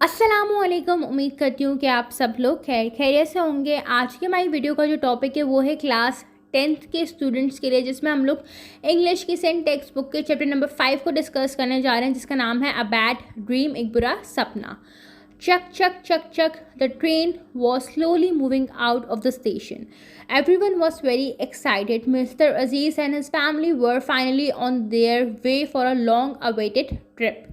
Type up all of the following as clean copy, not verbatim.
अस्सलामुअलैकुम। उम्मीद करती हूँ कि आप सब लोग खैरियत से होंगे। आज के हमारी वीडियो का जो टॉपिक है वो है क्लास 10th के स्टूडेंट्स के लिए, जिसमें हम लोग इंग्लिश की सेंट टेक्स्ट बुक के चैप्टर नंबर 5 को डिस्कस करने जा रहे हैं, जिसका नाम है अ बैड ड्रीम, एक बुरा सपना। Chuck, chuck, chuck, chuck. The train was slowly moving out of the station. Everyone was very excited. Mr. Aziz and his family were finally on their way for a long awaited trip.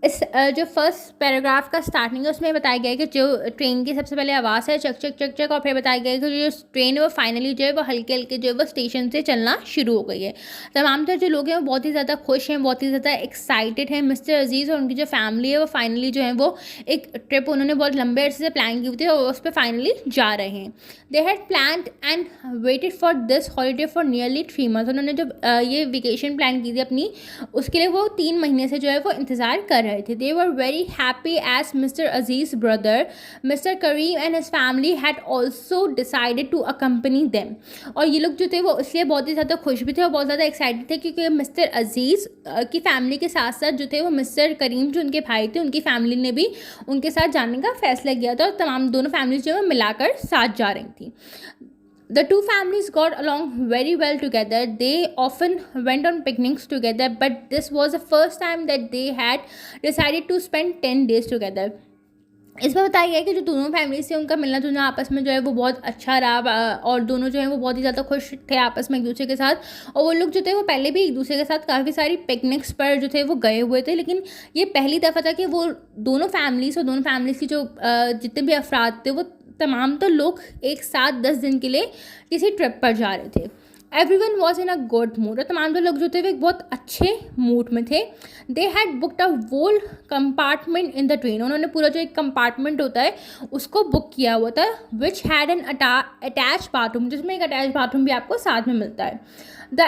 इस जो first paragraph का starting है उसमें बताया गया है कि जो ट्रेन की सबसे पहले आवाज़ है चक चक चक चक, और फिर बताया गया है कि जो ट्रेन है वो फाइनली जो है वो हल्के हल्के जो है वो स्टेशन से चलना शुरू हो गई है। तमाम तर जो लोग हैं वो बहुत ही ज़्यादा खुश हैं, बहुत ही ज़्यादा एक्साइटेड हैं। मिस्टर अजीज़ और उनकी जो फैमिली है वो फाइनली जो है वो एक ट्रिप उन्होंने बहुत लंबे अरसे से प्लान की हुई थी और उस पर फाइनली जा रहे हैं। They had planned and waited for this holiday for nearly 3 months। उन्होंने जो ये वेकेशन प्लान की थी अपनी, उसके लिए वो 3 महीने से जो है वो इंतज़ार कर रहे थे। They were very happy as Mr. Aziz's brother, Mr. Kareem and his family had also decided to accompany them। और ये लोग जो थे वो इसलिए बहुत ही ज़्यादा खुश भी थे और बहुत ज़्यादा एक्साइटेड थे क्योंकि मिस्टर अजीज़ की फैमिली के साथ साथ जो थे वो मिस्टर करीम जो उनके भाई थे उनकी फैमिली ने भी उनके साथ जाने का फैसला किया था और तमाम दोनों फैमिलीज जो है मिलाकर साथ जा रही थी। The two families got along very well together. They often went on picnics together, but this was the first time that they had decided to spend 10 days together. इसमें बताया गया है कि जो दोनों फैमिली से उनका मिलना जुलना आपस में जो है वो बहुत अच्छा रहा और दोनों जो है वो बहुत ही ज़्यादा खुश थे आपस में एक दूसरे के साथ। और वो लोग जो थे वो पहले भी एक दूसरे के साथ काफ़ी सारी पिकनिक्स पर जो थे वो गए हुए थे, लेकिन ये पहली दफ़ा था कि वो दोनों फैमिलीज़ की जो जितने भी अफराद थे वो तमाम तो लोग एक साथ 10 दिन के लिए किसी ट्रिप पर जा रहे थे। Everyone was in a good mood, और तमाम तो लोग जो थे वो एक बहुत अच्छे मूड में थे। They had booked a whole compartment in the train. उन्होंने पूरा जो एक कंपार्टमेंट होता है उसको बुक किया हुआ था, which had an attach bathroom, जिसमें एक अटैच बाथरूम भी आपको साथ में मिलता है। The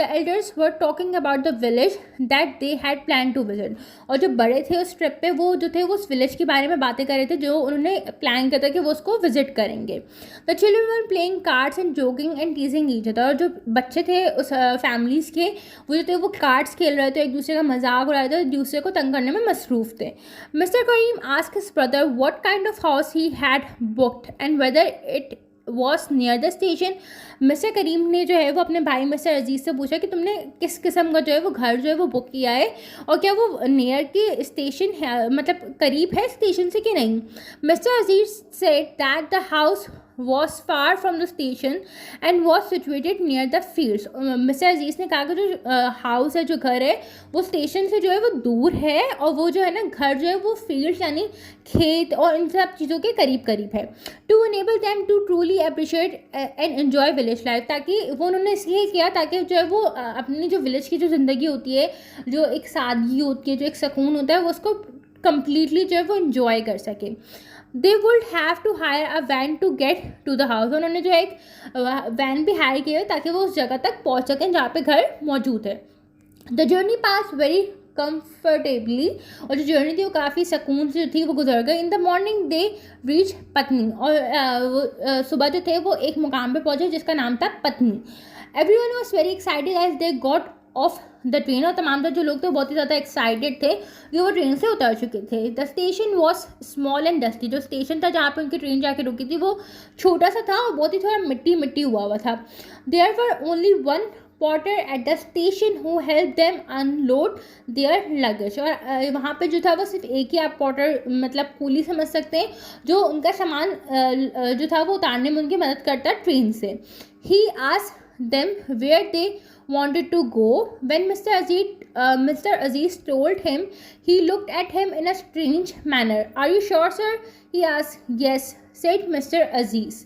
elders were talking about the village that they had planned to visit। और जो बड़े थे उस ट्रिप पे वो जो थे वो उस विलेज के बारे में बातें कर रहे थे जो उन्होंने प्लान किया था कि वो उसको विजिट करेंगे। The children were playing cards and joking and teasing each other। और जो बच्चे थे उस फैमिलीज़ के वो जो थे वो कार्ड्स खेल रहे थे, एक दूसरे का मजाक उड़ा रहे थे, एक दूसरे को तंग करने में मसरूफ़ थे। Mr Karim asked his brother what kind of house he had booked and whether it was near the station. Mister Karim ने जो है वो अपने भाई मिस्टर अजीज़ से पूछा कि तुमने किस किस्म का जो है वो घर जो है वो बुक किया है और क्या वो नियर की स्टेशन है, मतलब करीब है स्टेशन से कि नहीं। Mister Aziz said that the house was far from the station and was situated near the fields। Mister Aziz ने कहा कि जो हाउस है, जो घर है, वो स्टेशन से जो है वो दूर है और वो जो है ना घर जो है वो फील्ड यानी खेत और इन सब चीज़ों के करीब करीब है। To enable them to truly appreciate and enjoy village life, ताकि वो उन्होंने इसलिए किया ताकि जो है वो अपनी जो विलेज की जो ज़िंदगी होती है, जो एक सादगी होती है, जो एक सुकून होता है, वो उसको कम्प्लीटली जो है वो इन्जॉय कर सके। They would have to hire a van to get to the house. उन्होंने जो एक वैन भी हायर किया है ताकि वो उस जगह तक पहुंच सकें जहाँ पे घर मौजूद है। The journey pass very comfortably, और जो जर्नी थी वो काफ़ी सुकून से थी वो गुजर गई। In the morning they reach पत्नी, और सुबह जो थे वो एक मुकाम पे पहुंचे जिसका नाम था पत्नी। Everyone was very excited as they got off the train, और तमाम जो लोग थे बहुत ही ज़्यादा एक्साइटेड थे कि वो ट्रेन से उतर चुके थे। The station was small and dusty. जो स्टेशन था जहाँ पे उनकी ट्रेन जाके रुकी थी वो छोटा सा था और बहुत ही थोड़ा मिट्टी मिट्टी हुआ था। There were only one porter at the station who helped them unload their luggage। और वहाँ पे जो था वो सिर्फ एक ही आप पोर्टर मतलब कूली समझ सकते हैं जो उनका सामान जो था वो उतारने में उनकी मदद करता ट्रेन से। He asked them where they wanted to go। When Mr. Aziz told him, he looked at him in a strange manner। Are you sure, sir? He asked। Yes, said Mr. Aziz।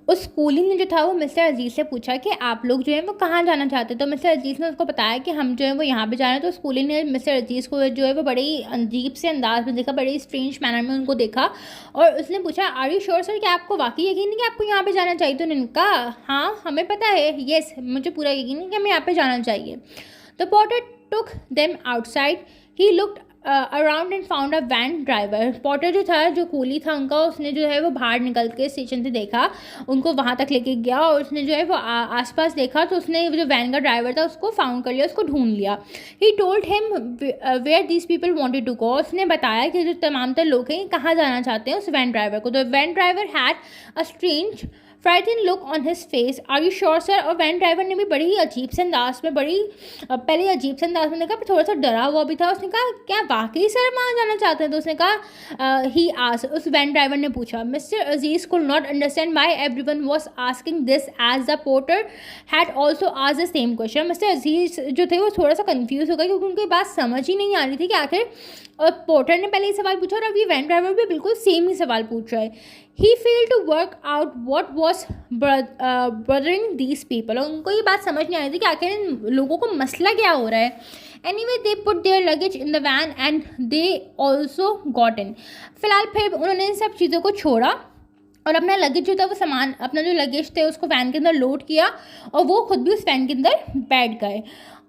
उस coolie ने जो था वो mister अजीज़ से पूछा कि आप लोग जो है वो कहाँ जाना चाहते हैं, तो मिस्टर अजीज़ ने उसको बताया कि हम जो है वो यहाँ पे जा रहे हैं। तो उस कूली ने मिस्टर अजीज़ को जो है वो बड़े ही अजीब से अंदाज में देखा, बड़े स्ट्रेंज मैनर में उनको देखा और उसने पूछा आर यू श्योर सर, कि आपको वाकई यकीन है कि आपको यहाँ पर जाना चाहिए। तो उन्होंने कहा हाँ हमें पता है, येस मुझे पूरा यकीन है कि हमें यहाँ पर जाना चाहिए। The porter took them outside. He looked around and found a van driver. Porter जो था, जो कूली था उनका, उसने जो है वो बाहर निकल के स्टेशन से देखा, उनको वहाँ तक लेके गया और उसने जो है वो आसपास देखा, तो उसने जो वैन का ड्राइवर था उसको फाउंड कर लिया, उसको ढूंढ लिया। He told him where these people wanted to go. उसने बताया कि जो तमाम तर लोग हैं कहाँ जाना चाहते हैं उस वैन ड्राइवर को। The van driver had a strange frightened look on his face. Are you sure sir? और वैन ड्राइवर ने भी बड़ी ही अजीब से अंदाज में, पहले अजीब से अंदाज में देखा, फिर थोड़ा सा डरा हुआ भी था। उसने कहा क्या वाकई सर वहाँ जाना चाहते हैं? तो उसने कहा ही आस, उस वैन ड्राइवर ने पूछा। Mister Aziz could not understand why everyone was asking this as the porter had also asked the same question. Mister Aziz जो थे वो थोड़ा सा कन्फ्यूज हो गए क्योंकि उनकी बात समझ ही नहीं आ रही थी कि आखिर पोर्टर ने पहले ही सवाल पूछा और अब ये वैन ड्राइवर भी बिल्कुल सेम ही सवाल पूछ रहा है। He failed to work out what was bothering these people. और उनको ये बात समझ नहीं आ रही थी कि आखिर इन लोगों को मसला क्या हो रहा है। Anyway they put their luggage in the van and they also got in. फिलहाल फिर उन्होंने इन सब चीज़ों को छोड़ा और अपना लगेज जो था वो सामान, अपना जो लगेज थे उसको वैन के अंदर लोड किया और वो खुद भी उस वैन के अंदर बैठ गए।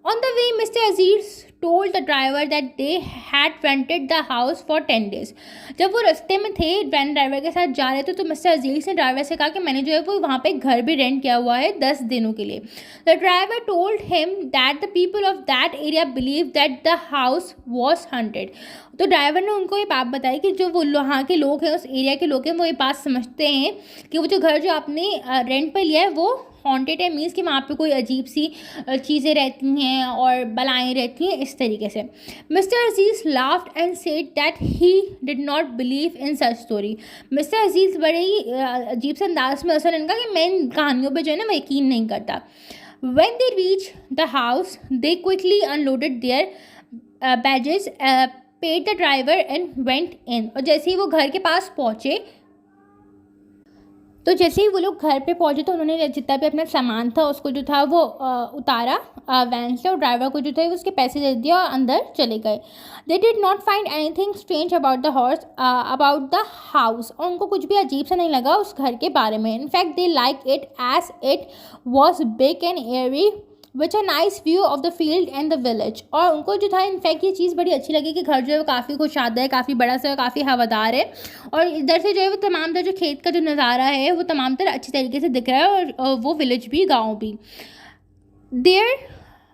On the way, Mr. Aziz told the driver that they had rented the house for 10 days. जब वो रास्ते में थे वैन ड्राइवर के साथ जा रहे थे तो मिस्टर अजीज ने ड्राइवर से कहा कि मैंने जो है वो वहाँ पे एक घर भी रेंट किया हुआ है 10 दिनों के लिए। The driver told him that the people of that area believe that the house was haunted. तो ड्राइवर ने उनको ये बात बताई कि जो वो वहाँ के लोग हैं, उस एरिया के लोग हैं, वो ये बात समझते हैं कि वो जो घर जो आपने रेंट पर लिया है वो हॉन्टेड है, मीन्स कि वहाँ पे कोई अजीब सी चीज़ें रहती हैं और बलाएँ रहती हैं, इस तरीके से। Mister Aziz laughed and said that he did not believe in such story. Mister Aziz बड़े ही अजीब से अंदाज में असर इनका कि मैं इन कहानियों पे जो है ना मैं यकीन नहीं करता। When they reached the house, they quickly unloaded their baggage, paid the driver and went in। और जैसे ही वो घर के पास पहुँचे, तो जैसे ही वो लोग घर पे पहुंचे तो उन्होंने जितना भी अपना सामान था उसको जो था वो उतारा वैन से और ड्राइवर को जो थे उसके पैसे दे दिया और अंदर चले गए। They did not find anything strange about the horse about the house. और उनको कुछ भी अजीब सा नहीं लगा उस घर के बारे में। In fact they like it as it was big and airy which a nice view of the field and the village. और उनको जो था इनफैक्ट ये चीज़ बड़ी अच्छी लगी कि घर जो है वो काफ़ी खुशादा है, काफ़ी बड़ा सा, काफ़ी हवादार है और इधर से जो है वो तमाम तर जो खेत का जो नज़ारा है वो तमाम तर अच्छी तरीके से दिख रहा है और वो विलेज भी, गाँव भी। There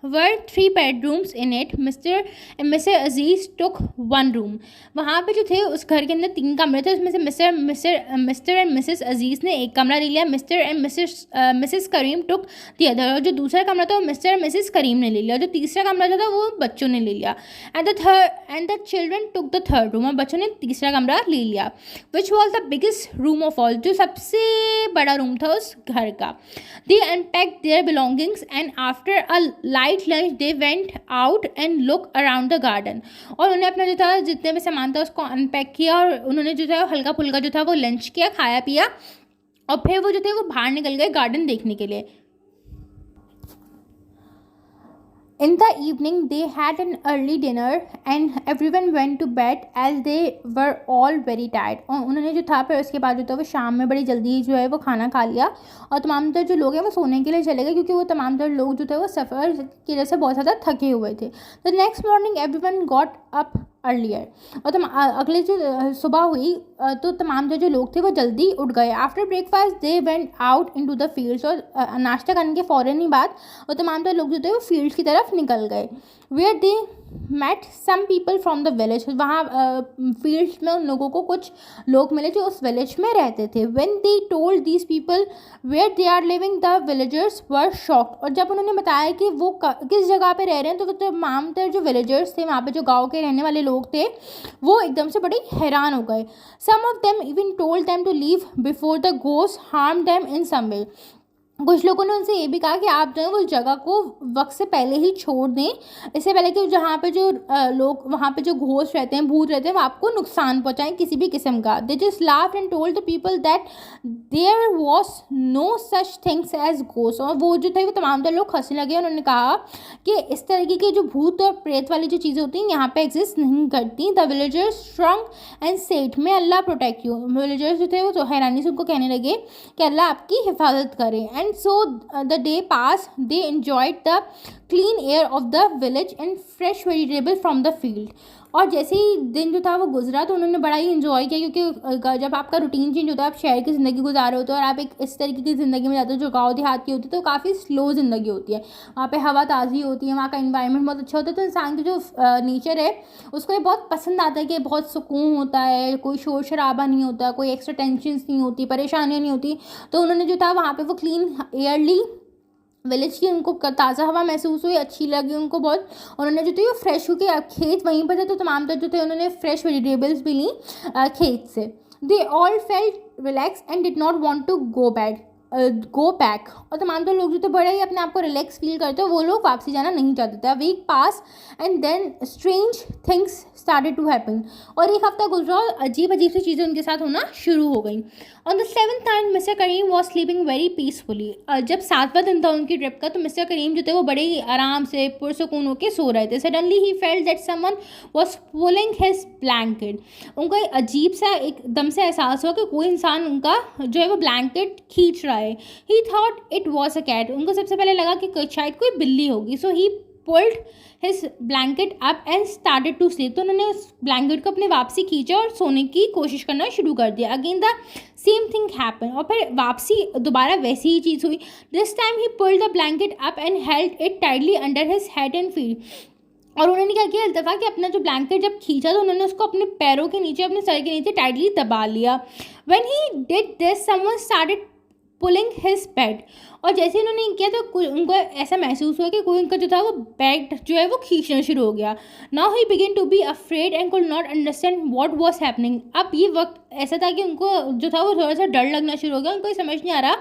were 3 bedrooms in it. Mr. and Mrs. Aziz took 1 room. वहाँ पे जो थे उस घर के अंदर 3 कमरे थे, उसमें से मिस्टर एंड मिसेस अजीज़ ने एक कमरा ले लिया, Mr and Mrs Karim took the other. और जो दूसरा कमरा था वो मिस्टर एंड मिसेस करीम ने ले लिया, जो तीसरा कमरा जो था वो बच्चों ने ले लिया। And the children took the 3rd room. और बच्चों ने तीसरा कमरा ले लिया। Which was the biggest room of all, जो सबसे बड़ा रूम था उस घर का। They unpacked their belongings and after a light lunch they went out and look around the garden. और उन्हें अपना जो था जितने भी सामान था उसको अनपैक किया और उन्होंने जो था हल्का फुल्का जो था वो लंच किया, खाया पिया और फिर वो जो थे वो बाहर निकल गए गार्डन देखने के लिए। In the evening, they had an early dinner and everyone went to bed as they were all very tired। और उन्होंने जो था फिर उसके बाद जो था वो शाम में बड़ी जल्दी जो है वो खाना खा लिया और तमाम तर जो लोग हैं वो सोने के लिए चले गए क्योंकि वो तमाम तर लोग जो थे वो सफ़र की वजह से बहुत ज़्यादा थके हुए थे। तो next morning everyone got up earlier. और अगले जो सुबह हुई तो तमाम जो लोग थे वो जल्दी उठ गए। After breakfast they went out into the fields. और नाश्ता करने के फ़ौरन ही बाद और तमाम जो लोग जो थे वो फील्ड्स की तरफ निकल गए। Where they met some people from the village. वहाँ फील्ड्स में उन लोगों को कुछ लोग मिले जो उस विलेज में रहते थे। When they told these people where they are living the villagers were shocked. और जब उन्होंने बताया कि वो किस जगह पे रह रहे हैं तो तमाम तर जो विलेजर्स थे, वहाँ पे जो गाँव के रहने वाले लोग थे, वो एकदम से बड़े हैरान हो गए। Some of them even told them to leave before the ghost harm them in some way. कुछ लोगों ने उनसे ये भी कहा कि आप जो है उस जगह को वक्त से पहले ही छोड़ दें, इससे पहले कि जहाँ पे जो लोग वहाँ पे जो घोस्ट रहते हैं, भूत रहते हैं, वो आपको नुकसान पहुँचाएं किसी भी किस्म का। They just laughed and told the people that there was no such things as ghost. और वो जो थे वो तमाम तर लोग हंसने लगे। उन्होंने कहा कि इस तरीके की जो भूत और प्रेत वाली जो चीज़ें होती हैं यहाँ पे एग्जिस्ट नहीं करती। द विलेजर्स स्ट्रॉन्ग एंड सेठ मे अल्लाह प्रोटेक्ट यू। विलेजर्स जो थे वो तो हैरानी से उनको कहने लगे कि अल्लाह आपकी हिफाजत करे। And so the day passed. They enjoyed the clean air of the village and fresh vegetable from the field. और जैसे ही दिन जो था वो गुजरा तो उन्होंने बड़ा ही इन्जॉय किया, क्योंकि जब आपका रूटीन चेंज होता है, आप शहर की ज़िंदगी गुजार रहे होते हो और आप एक इस तरीके की ज़िंदगी में जाते हो जो गाँव देहात की होती है, तो काफ़ी स्लो ज़िंदगी होती है। वहाँ पे हवा ताज़ी होती है, वहाँ का इन्वायरमेंट बहुत अच्छा होता है, तो इंसान की जो नेचर है उसको ये बहुत पसंद आता है कि बहुत सुकून होता है, कोई शोर शराबा नहीं होता, कोई एक्स्ट्रा टेंशन नहीं होती, परेशानियाँ नहीं होती। तो उन्होंने जो था वहाँ पे वो क्लीन एयरली विलेज की उनको ताज़ा हवा महसूस हुई, अच्छी लगी उनको बहुत। उन्होंने जो थे वो फ्रेश होकर खेत वहीं पर थे, तो तमाम तर जो थे उन्होंने फ्रेश वेजिटेबल्स भी ली खेत से। They all felt relax and did not want to go back. और तमाम तो लोग जो थे बड़े ही अपने आप को रिलैक्स फील करते हो, वो लोग वापसी जाना नहीं चाहते थे। Week pass and then strange things started to happen. और एक हफ्ता गुजरा और अजीब अजीब सी चीज़ें उनके साथ होना शुरू हो गई। On the 7th night Mr Karim was sleeping very peacefully. जब 7वां दिन था उनकी ट्रिप का, तो मिस्टर करीम जो थे वो बड़े ही आराम से पुरसुकून होकर सो रहे थे। Suddenly he felt that someone was pulling his blanket. उनको एक अजीब सा एकदम से एहसास हुआ कि कोई इंसान उनका जो है वो ब्लैंकेट खींच रहा है। He thought it was a cat. उनको सबसे पहले लगा कि शायद कोई बिल्ली होगी। So he pulled his blanket up and started to sleep. तो उन्होंने उस ब्लैंकेट को अपनी वापसी खींचा और सोने की कोशिश करना शुरू कर दिया। Again the same thing happen. और फिर वापसी दोबारा वैसी ही चीज़ हुई। This time he pulled the blanket up and held it tightly under his head and feet. और उन्होंने क्या किया, इस दफ़ा कि अपना जो ब्लैंकेट जब खींचा तो उन्होंने उसको अपने पैरों के नीचे, अपने सर के नीचे टाइटली दबा लिया। When he did this someone started pulling his bed. और जैसे उन्होंने किया तो उनको ऐसा महसूस हुआ कि कोई उनका जो था वो बेड जो है वो खींचना शुरू हो गया। Now he begin to be afraid and could not understand what was happening. अब ये वक्त ऐसा था कि उनको जो था वो थोड़ा सा डर लगना शुरू हो गया। उनको समझ नहीं आ रहा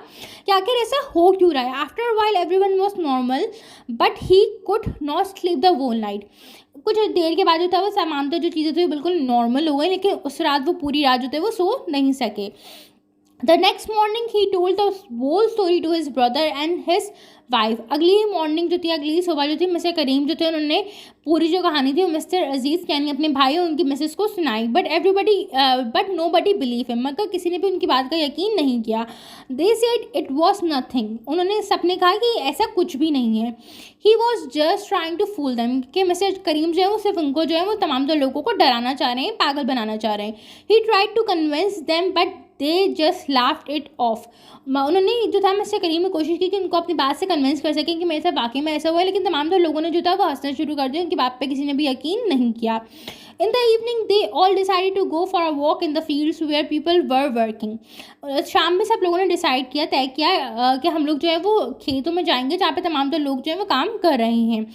कि आखिर ऐसा हो क्यों रहा है। After a while everyone was normal but he could not sleep the whole night. कुछ देर के बाद जो था वो सामान तो जो चीज़ें थी बिल्कुल नॉर्मल हो गई, लेकिन उस रात वो पूरी रात जो थे वो सो नहीं सके। The next morning he told the whole story to his brother and his wife. अगली मॉर्निंग जो थी, अगली सुबह जो थी, मिस्टर करीम जो थे उन्होंने पूरी जो कहानी थी वो मिस्टर अजीज़ यानी अपने भाई और उनकी मिसेस को सुनाई। But nobody believe him. मगर किसी ने भी उनकी बात का यकीन नहीं किया। They said it was nothing. उन्होंने सबने कहा कि ऐसा कुछ भी नहीं है। He was just trying to fool them. कि मिस्टर करीम जो है वो सिर्फ उनको जो है वो तमाम तो लोगों को डराना चाह रहे हैं, पागल बनाना चाह रहे हैं। He tried to convince them but they just laughed it off. उन्होंने जो था मिस्टर करीम ने कोशिश की कि उनको अपनी बात से कन्विंस कर सकें कि मेरे साथ वाकई में ऐसा हुआ है, लेकिन तमाम तो लोगों ने जो था वो हंसना शुरू कर दिया। उनकी बात पे किसी ने भी यकीन नहीं किया। In the evening they all decided to go for a walk in the fields where people were working. शाम में सब लोगों ने डिसाइड किया, तय किया कि हम लोग जो है वो खेतों में जाएंगे जहाँ पे तमाम तो लोग जो है वो काम कर रहे हैं।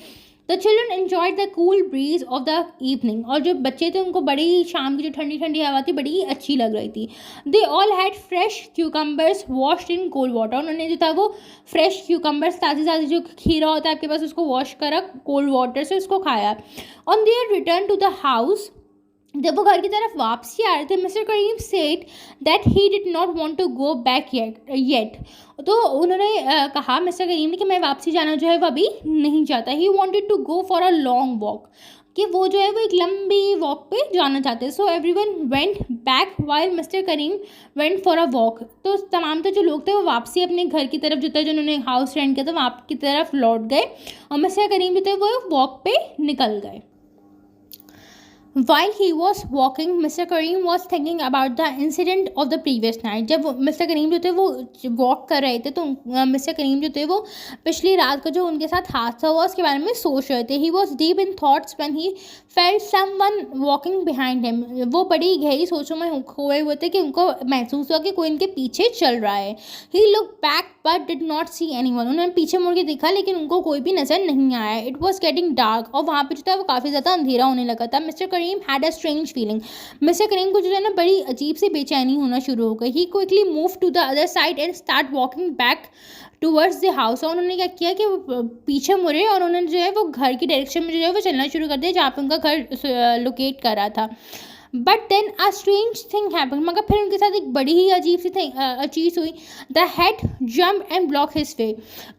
The children enjoyed the cool bridge of the evening. और जो बच्चे थे उनको बड़ी शाम की जो ठंडी ठंडी हवा थी बड़ी अच्छी लग रही थी। They all had fresh cucumbers washed in cold water. उन्होंने जो था वो फ्रेश क्यूकम्बर्स, ताज़ी ताज़ी जो खीरा होता है आपके पास, उसको वॉश करा कोल्ड वाटर से, उसको खाया। On their return to the house, जब वो घर की तरफ वापसी आ रहे थे, Mr Karim said that he did not want to go back yet. तो उन्होंने कहा मिस्टर करीम ने कि मैं वापसी जाना जो है वो अभी नहीं चाहता। He wanted to go for a long walk. कि वो जो है वो एक लंबी वॉक पे जाना चाहते हैं। So everyone went back while Mr Karim went for a walk. तो तमाम तो जो लोग थे वो वापसी अपने घर की तरफ जो था, जो उन्होंने हाउस रेंट किया था वहाँ की तरफ लौट गए और मिस्टर करीम जो थे वो वॉक पे निकल गए। While he was walking, Mr. Kareem was thinking about the incident of the previous night. जब मिस्टर करीम जो थे वो वॉक कर रहे थे तो मिस्टर करीम जो थे वो पिछली रात का जो उनके साथ हादसा हुआ उसके बारे में सोच रहे थे। He was deep in thoughts when he felt someone walking behind him. वो बड़ी गहरी सोचों में खोए हुए थे कि उनको महसूस हुआ कि कोई इनके पीछे चल रहा है। He looked back but did not see anyone. उन्होंने पीछे मुड़ के देखा लेकिन उनको कोई भी नजर नहीं आया। It was getting dark और वहाँ पे जो था वो काफ़ी ज़्यादा अंधेरा होने लगा था। Mister Karim had a strange feeling. Mister Karim को जो है ना बड़ी अजीब सी बेचैनी होना शुरू हो गई। He quickly moved to the other side and start walking back towards the house. और उन्होंने क्या किया कि वो पीछे मुड़े और उन्होंने जो है वो घर की डायरेक्शन में जो है वो चलना शुरू कर दिया जहाँ पे उनका घर लोकेट कर रहा था। But then a strange thing happen. मगर फिर उनके साथ एक बड़ी ही अजीब सी चीज़ हुई। The head jump and block his way.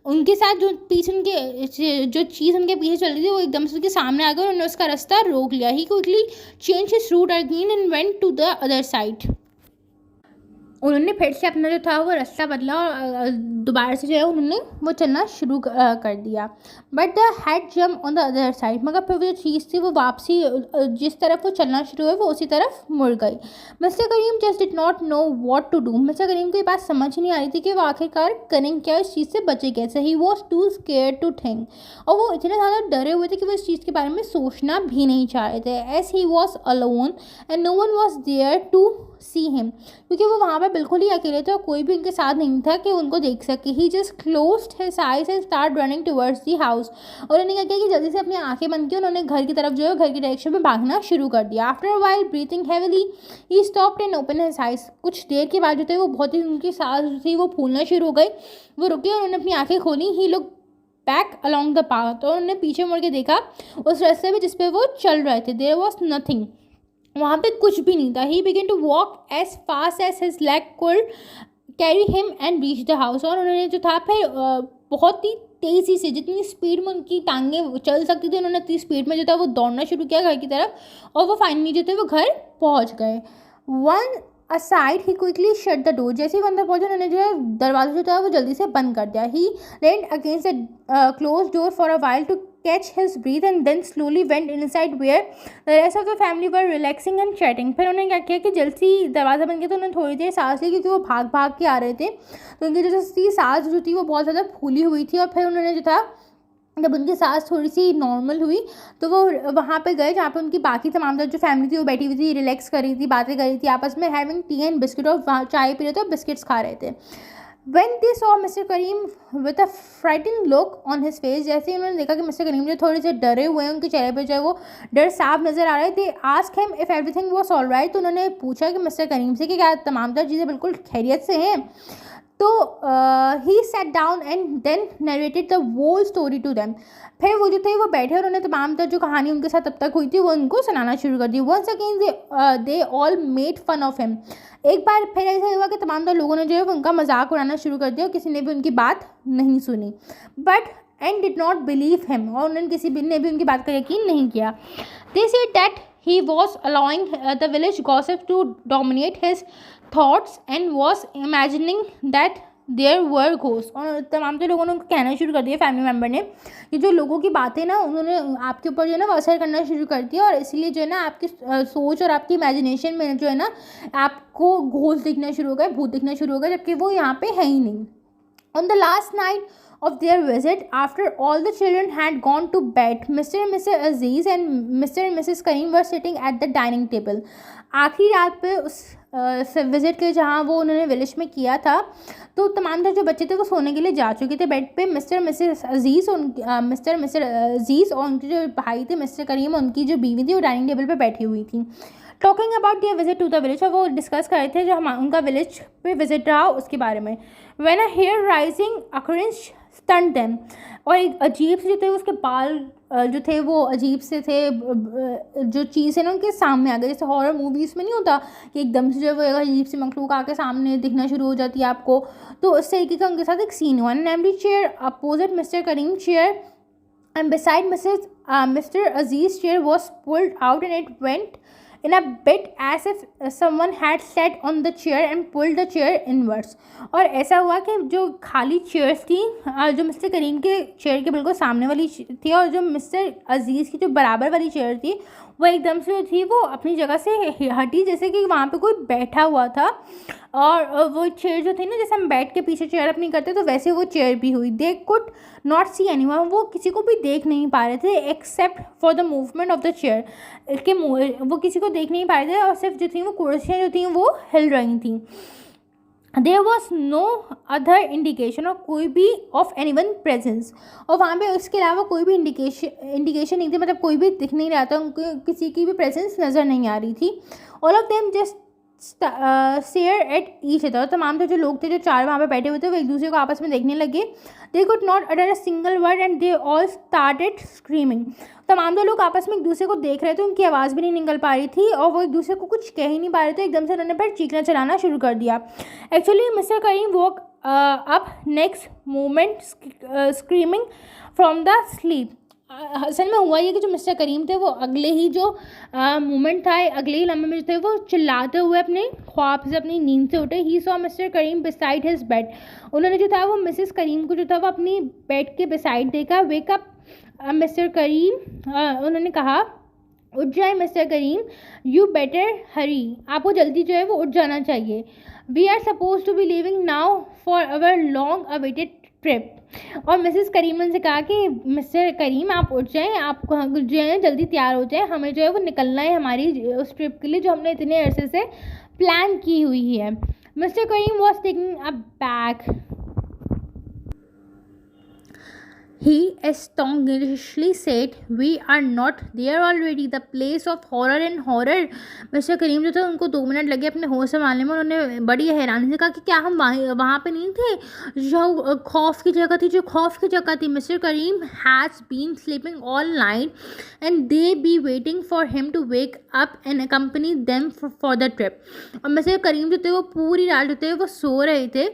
उनके साथ जो पीछे उनके जो चीज़ उनके पीछे चल रही थी वो एकदम से उनके सामने आ गई और उन्होंने उसका रास्ता रोक लिया। He quickly change his route again and went to the other side. उन्होंने फिर से अपना जो था वो रास्ता बदला और दोबारा से जो है उन्होंने वो चलना शुरू कर दिया। But the had jump on the other side, मगर फिर वो जो चीज़ थी वो वापसी जिस तरफ वो चलना शुरू हुआ वो उसी तरफ मुड़ गई। Mister Karim just did not know what to do. Mister Karim को ये बात समझ नहीं आ रही थी कि वो आखिरकार करें क्या, इस चीज़ से बचे कैसे। He was too scare to think, और वो इतने ज़्यादा डरे हुए थे कि वो इस चीज़ के बारे में सोचना भी नहीं चाह रहे थे। As he was alone and no one was there to see him, क्योंकि वो वहाँ पर बिल्कुल ही अकेले थे और कोई भी उनके साथ नहीं था कि उनको देख सके। He just closed his eyes and start running towards the house, और उन्होंने क्या किया कि जल्दी से अपनी आंखें बंद की, उन्होंने घर की तरफ जो है घर की डायरेक्शन में भागना शुरू कर दिया। After a while breathing heavily he stopped and open his eyes. कुछ देर के बाद जो थे वो बहुत ही उनकी सांस थी वो फूलना शुरू हो गई, वो रुके और उन्होंने अपनी आंखें खोली। He look back along the path, तो उन्होंने पीछे मुड़ के देखा उस रास्ते में जिस पे वो चल रहे थे। देयर वॉज नथिंग, वहाँ पे कुछ भी नहीं था। He began to walk as fast as his leg could carry him and reach the house, और उन्होंने जो था फिर बहुत ही तेज़ी से, जितनी स्पीड में उनकी टांगें चल सकती थी, उन्होंने इतनी स्पीड में जो था वो दौड़ना शुरू किया घर की तरफ, और वो फाइनली जो थे वो घर पहुँच गए। One aside he quickly shut the door, जैसे ही अंदर पहुंचे उन्होंने जो है दरवाजा जो था वो जल्दी से बंद कर दिया। He leaned against the close door for a while to catch his breath and then slowly went inside where the rest of the family were relaxing and chatting. फिर उन्होंने क्या किया कि जल्दी ही दरवाज़ा बंद किया, तो उन्होंने थोड़ी देर सांस ली, क्योंकि वो भाग भाग के आ रहे थे, तो उनकी जो सांस जो थी वो बहुत ज़्यादा फूली हुई थी। और फिर उन्होंने जो था जब उनकी सांस थोड़ी सी नॉर्मल हुई तो वो वहाँ पे गए जहाँ पे उनकी बाकी तमाम जो फैमिली थी वो बैठी हुई थी, रिलैक्स कर रही थी, बातें कर रही थी आपस में, हैविंग टी एंड बिस्किट, और वहाँ चाय पी रहे थे और बिस्किट्स खा रहे थे। When they saw Mr. Kareem with a frightened look on his face, जैसे ही उन्होंने देखा कि मिस्टर करीम जो थोड़े से डरे हुए हैं, उनके चेहरे पे जो है वो डर साफ नज़र आ रहा है। they asked him if everything was all right, तो उन्होंने पूछा कि मिस्टर करीम से कि क्या तमाम चीज़ें बिल्कुल खैरियत से हैं। तो he sat down and then narrated the whole story to them. फिर वो जो थे वो बैठे और उन्होंने तमाम जो कहानी उनके साथ तब तक हुई थी वो उनको सुनाना शुरू कर दी। Once again they all made fun of him. एक बार फिर ऐसा हुआ कि तमाम लोगों ने जो है उनका मजाक उड़ाना शुरू कर दिया और किसी ने भी उनकी बात नहीं सुनी। But and did not believe him, और उन्होंने किसी ने भी उनकी बात का यकीन नहीं किया। They said that he was allowing the village gossip to dominate his thoughts and was imagining that there were ghost. और तमाम लोगों ने उनको कहना शुरू कर दिया, फैमिली मेम्बर ने, कि जो लोगों की बातें ना उन्होंने आपके ऊपर जो है ना वो असर करना शुरू कर दिया, और इसलिए जो है ना आपकी सोच और आपकी इमेजिनेशन में जो है ना आपको घोस्ट दिखना शुरू हो गए, भूत दिखना शुरू हो गए, जबकि वो यहाँ पे है ही नहीं। On the last night of their visit, after all the children had gone to bed, Mr. and Mrs. Aziz and Mr. and Mrs. Kareem were sitting at the dining table. आखिरी रात पे उस विज़िट के जहाँ वो उन्होंने village में किया था, तो तमाम जो बच्चे थे वो सोने के लिए जा चुके थे बेड पे। मिस्टर और मिसेस अजीज़ और मिस्टर अजीज़ और उनके जो भाई थे मिस्टर करीम, उनकी जो बीवी थी वो डाइनिंग टेबल पे बैठी हुई थी, talking about their visit to the village. और वो डिस्कस कर रहे थे जो उनका विलेज पे विजिट रहा उसके बारे में। When a hair raising occurrence stunt them, और एक अजीब से जो थे उसके बाल जो थे वो अजीब से थे, जो चीज़ है ना उनके सामने आ गई, जैसे हॉरर मूवीज़ में नहीं होता कि एकदम से जो वो अजीब सी मखलूक आके सामने दिखना शुरू हो जाती है आपको, तो उस तरीके का उनके साथ एक सीन हुआ। Empty chair opposite Mr Karim chair and beside Mr. Aziz's chair was pulled out and it went in a bit as if someone had sat on the chair and pulled the chair inwards। और ऐसा हुआ कि जो खाली chairs थी जो mister करीम के chair के बिल्कुल सामने वाली थी और जो मिस्टर अजीज़ की जो बराबर वाली चेयर थी वो एकदम से थी वो अपनी जगह से हटी, जैसे कि वहाँ पे कोई बैठा हुआ था। और वो चेयर जो थी ना, जैसे हम बैठ के पीछे चेयर अपनी करते तो वैसे वो चेयर भी हुई। They could not see anyone, वो किसी को भी देख नहीं पा रहे थे except for the movement of the chair के, वो किसी को देख नहीं पा रहे थे और सिर्फ जो थी वो कुर्सियाँ जो थी वो हिल रही थी। There was no other indication और कोई भी ऑफ एनी वन प्रेजेंस, और वहाँ पे उसके अलावा कोई भी इंडिकेशन नहीं थी, मतलब कोई भी दिख नहीं रहा था, उनको किसी की भी प्रेजेंस नज़र नहीं आ रही थी। All of them just stare at each other, तमाम जो लोग थे जो चार वहाँ पे बैठे हुए थे वो एक दूसरे को आपस में देखने लगे। They could not utter a single word and they all started screaming, तमाम लोग आपस में एक दूसरे को देख रहे थे, उनकी आवाज़ भी नहीं निकल पा रही थी और वो एक दूसरे को कुछ कह ही नहीं पा रहे थे, एकदम से उन्होंने पर चीखना चलाना शुरू कर दिया। Actually Mr Karim woke up next moment screaming from the sleep, असल में हुआ ये कि जो मिस्टर करीम थे वो अगले ही जो मोमेंट था, अगले ही लम्हे में जो थे वो चिल्लाते हुए अपने ख्वाब से, अपनी नींद से उठे। He saw Mr Karim beside his bed. उन्होंने जो था वो मिसेस करीम को जो था वो अपनी बेड के बिसाइड देखा। वेक अप मिस्टर करीम, उन्होंने कहा उठ जाए Mr Karim, you better hurry, आपको जल्दी जो है वो उठ जाना चाहिए। We are suppose to be leaving now for our long awaited trip. और मिसेस करीम ने उनसे कहा कि मिस्टर करीम आप उठ जाएं, आप जो है जल्दी तैयार हो जाएं, हमें जो है वो निकलना है हमारी उस ट्रिप के लिए जो हमने इतने अरसे से प्लान की हुई है। Mr Karim was taking a bag. He astonishingly said, "We are not there already, the place of horror and horror." Mister Karim जो थे उनको 2 मिनट लगे अपने होश संभालने में। उन्होंने बड़ी हैरानी से कहा कि क्या हम वहाँ पे नहीं थे जो खौफ की जगह थी, जो खौफ की जगह थी। Mr Karim has been sleeping all night and they be waiting for him to wake up and accompany them for the trip. और मिस्टर करीम जो थे वो पूरी रात जो थे वो सो रहे थे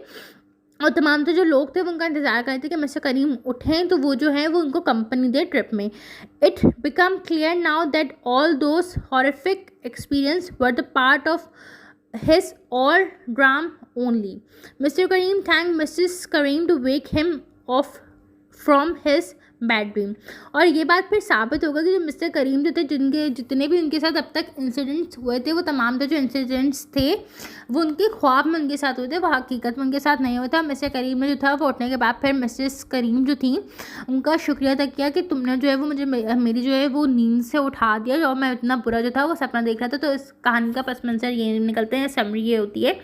और तमाम तो जो लोग थे वो उनका इंतज़ार कर रहे थे कि मिस्टर करीम उठें तो वो जो है वो उनको कंपनी दे ट्रिप में। It become clear now that all those horrific experience were the part of his own dream only. Mister Karim thank missus Karim to wake him off from his bad dream. और ये बात फिर साबित होगा कि जो मिस्टर करीम जो थे, जिनके जितने भी उनके साथ अब तक इंसिडेंट्स हुए थे, वो तमाम जो इंसिडेंट्स थे वो उनके ख्वाब में उनके साथ हुए थे, वो हकीकत में उनके साथ नहीं हुआ था। मिस्टर करीम ने जो था वो उठने के बाद फिर मिसेस करीम जो थी उनका शुक्रिया अदा किया कि तुमने जो है वो मुझे मेरी जो है वो नींद से उठा दिया और मैं इतना बुरा जो था वो सपना देख रहा था। तो इस कहानी का पस मंजर ये निकलते हैं, समरी ये होती है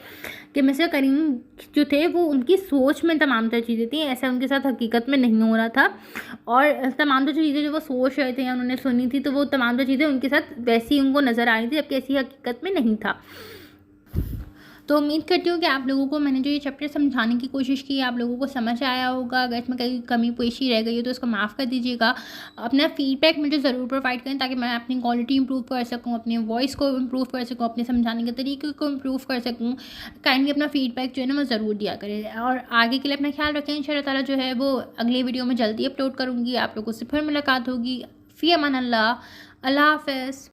कि मिस्टर करीम जो थे वो उनकी सोच में तमाम तरह चीज़ें थी, ऐसा उनके साथ हकीकत में नहीं हो रहा था। और तमाम जो चीज़ें जो वो सोच रहे थे या उन्होंने सुनी थी तो वो तमाम जो चीज़ें उनके साथ वैसी उनको नज़र आ रही थी, जबकि ऐसी हकीकत में नहीं था। तो उम्मीद करती हूँ कि आप लोगों को मैंने जो ये चैप्टर समझाने की कोशिश की आप लोगों को समझ आया होगा। अगर इसमें कहीं कमी पेशी रह गई हो तो उसको माफ़ कर दीजिएगा। अपना फीडबैक मुझे ज़रूर प्रोवाइड करें ताकि मैं अपनी क्वालिटी इंप्रूव कर सकूँ, अपनी वॉइस को इम्प्रूव कर सकूँ, अपने समझाने के तरीके को इम्प्रूव कर सकूँ। काइंडली अपना फीडबैक जो है ना वो ज़रूर दिया करें और आगे के लिए अपना ख्याल रखें। इंशाअल्लाह ताला जो है वो अगले वीडियो में जल्दी अपलोड करूँगी। आप लोगों से फिर मुलाकात होगी। फ़ी अमान अल्लाह। अल्लाह हाफ़िज़।